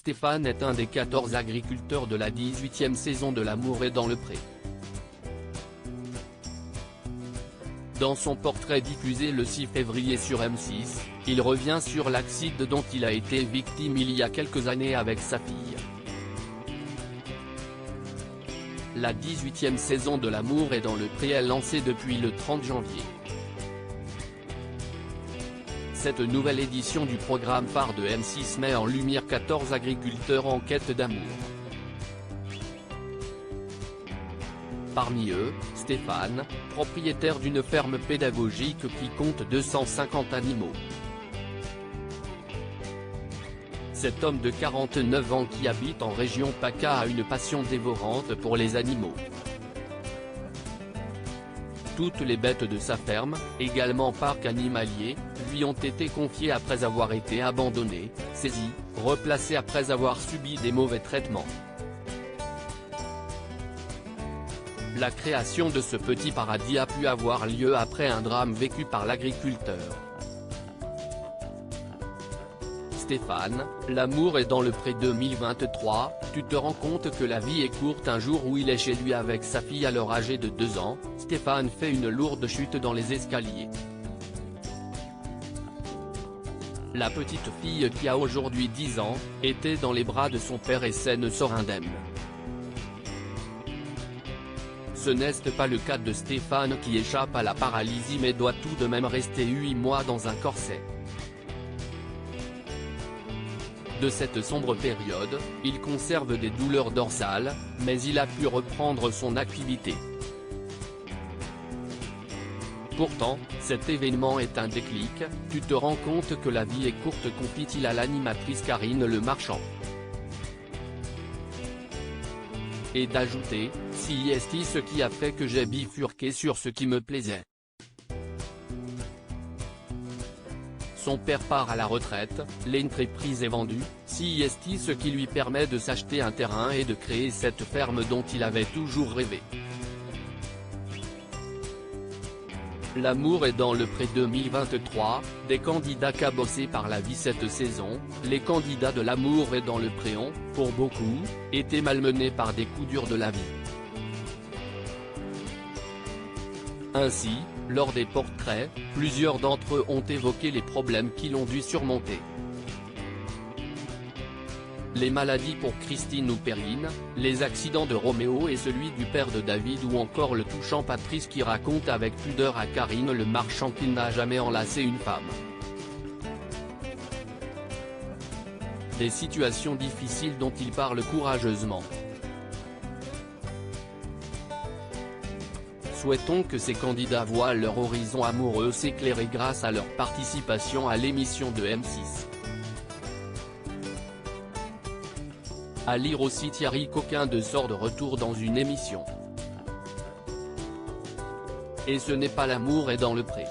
Stéphane est un des 14 agriculteurs de la 18e saison de L'amour est dans le pré. Dans son portrait diffusé le 6 février sur M6, il revient sur l'accident dont il a été victime il y a quelques années avec sa fille. La 18e saison de L'amour est dans le pré est lancée depuis le 30 janvier. Cette nouvelle édition du programme phare de M6 met en lumière 14 agriculteurs en quête d'amour. Parmi eux, Stéphane, propriétaire d'une ferme pédagogique qui compte 250 animaux. Cet homme de 49 ans qui habite en région PACA a une passion dévorante pour les animaux. Toutes les bêtes de sa ferme, également parc animalier, lui ont été confiées après avoir été abandonnées, saisies, replacées après avoir subi des mauvais traitements. La création de ce petit paradis a pu avoir lieu après un drame vécu par l'agriculteur. Stéphane, L'amour est dans le pré 2023, tu te rends compte que la vie est courte. Un jour où il est chez lui avec sa fille alors âgée de 2 ans, Stéphane fait une lourde chute dans les escaliers. La petite fille qui a aujourd'hui 10 ans, était dans les bras de son père et ne sort indemne. Ce n'est pas le cas de Stéphane qui échappe à la paralysie mais doit tout de même rester 8 mois dans un corset. De cette sombre période, il conserve des douleurs dorsales, mais il a pu reprendre son activité. Pourtant, cet événement est un déclic, tu te rends compte que la vie est courte, confie-t-il à l'animatrice Karine Le Marchand. Et d'ajouter, si est ce qui a fait que j'ai bifurqué sur ce qui me plaisait. Son père part à la retraite, l'entreprise est vendue, si est ce qui lui permet de s'acheter un terrain et de créer cette ferme dont il avait toujours rêvé. L'amour est dans le pré 2023, des candidats cabossés par la vie cette saison, les candidats de L'amour est dans le pré ont, pour beaucoup, été malmenés par des coups durs de la vie. Ainsi, lors des portraits, plusieurs d'entre eux ont évoqué les problèmes qu'ils ont dû surmonter. Les maladies pour Christine ou Perrine, les accidents de Roméo et celui du père de David ou encore le touchant Patrice qui raconte avec pudeur à Karine Le Marchand qu'il n'a jamais enlacé une femme. Des situations difficiles dont il parle courageusement. Souhaitons que ces candidats voient leur horizon amoureux s'éclairer grâce à leur participation à l'émission de M6. À lire aussi Thierry Coquin de sort de retour dans une émission. Et ce n'est pas L'amour est dans le pré.